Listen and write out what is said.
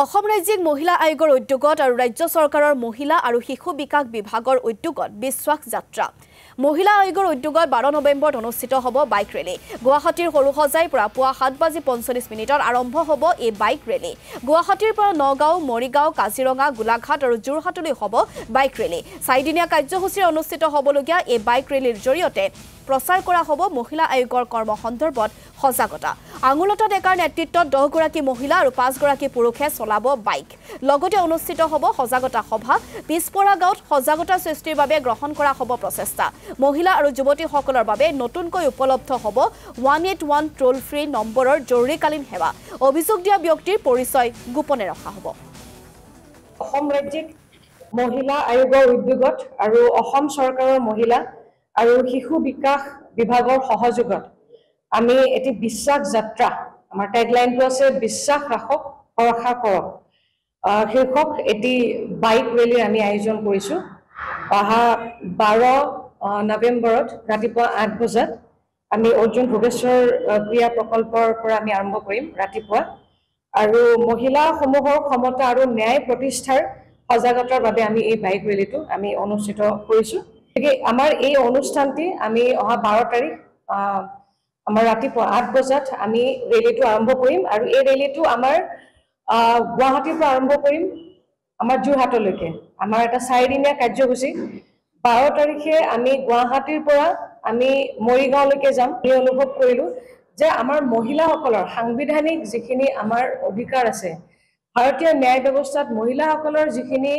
অসম ৰাজ্যিক মহিলা আয়োগৰ উদ্যোগত আৰু ৰাজ্য চৰকাৰৰ মহিলা আৰু শিশু বিকাশ বিভাগৰ উদ্যোগত বিশ্বাস যাত্ৰা মহিলা আয়োগৰ উদ্যোগত 12 নৱেম্বৰত অনুষ্ঠিত হ'ব বাইক ৰেলী গুৱাহাটীৰ সৰুসজাইৰ পৰা পুৱা 7:45 আৰম্ভ হ'ব এই বাইক ৰেলী গুৱাহাটীৰ পৰা নগাঁও মৰিগাঁও কাজিৰঙা গোলাঘাট আৰু যোৰহাটলৈ হ'ব বাইক ৰেলী 4 দিনীয়া কাৰ্যসূচীৰে অনুষ্ঠিত হ'বলগীয়া এই বাইক ৰেলীৰ জৰিয়তে প্ৰচাৰ কৰা হ'ব মহিলা আয়োগৰ কৰ্ম সন্দৰ্ভত সজাগতা আঙুলতা ডেকাৰ নেতৃত্বত 10 গৰাকী মহিলা আৰু 5 গৰাকী পুৰুষে চলাব বাইক লগতে অনুষ্ঠিত হ'ব সজাগতা সভা পিছপৰা গাঁৱত সজাগতা সৃষ্টিৰ বাবে গ্ৰহণ কৰা হ'ব প্ৰচেষ্টা মহিলা আৰু যুৱতীসকলৰ বাবে নতুনকৈ উপলব্ধ হ'ব 181 টোল ফ্ৰী নম্বৰৰ জৰুৰীকালীন সেৱা অভিযোগ দিয়া ব্যক্তিৰ পৰিচয় গোপনে ৰখা হ'ব অসম ৰাজ্যিক মহিলা আয়োগৰ উদ্যোগত আৰু অসম চৰকাৰৰ মহিলা আৰু শিশু বিকাশ বিভাগৰ সহযোগত আমি এটি বিশ্বাস যাত্ৰা আমাৰ ট্যাগলাইনটো আছে বিশ্বাস ৰাখক ভৰসা কৰক শীৰ্ষক এটি বাইক ৰেলী আমি আয়োজন কৰিছো অহা 12 নৱেম্বৰত ৰাতিপুৱা 8 বজাত আমি অৰ্জুন ভোগেশ্বৰ ক্ৰিয়া প্ৰকল্পৰ পৰা আমি আৰম্ভ কৰিম ৰাতিপুৱা আৰু মহিলা সমূহৰ ক্ষমতা আৰু ন্যায় প্ৰতিষ্ঠাৰ সজাগতাৰ বাবে আমি এই বাইক ৰেলীটো আমি অনুষ্ঠিত কৰিছো আমাৰ এই অনুষ্ঠানটি আমি অহা 12 তাৰিখ আমাৰ ৰাতিপুৱা 8 বজাত আমি ৰেলীটো আৰম্ভ কৰিম আৰু এই ৰেলীটো আমাৰ গুৱাহাটীৰ পৰা আৰম্ভ কৰিম আমাৰ যোৰহাটলৈকে আমাৰ এটা 4 দিনীয়া কাৰ্যসূচী 12 তাৰিখে আমি গুৱাহাটীৰ পৰা আমি মৰিগাঁওলৈকে যাম এই অনুভৱ কৰিলো যে আমাৰ মহিলাসকলৰ সাংবিধানিক যিখিনি আমাৰ অধিকাৰ আছে ভাৰতীয় ন্যায় ব্যৱস্থাত মহিলাসকলৰ যিখিনি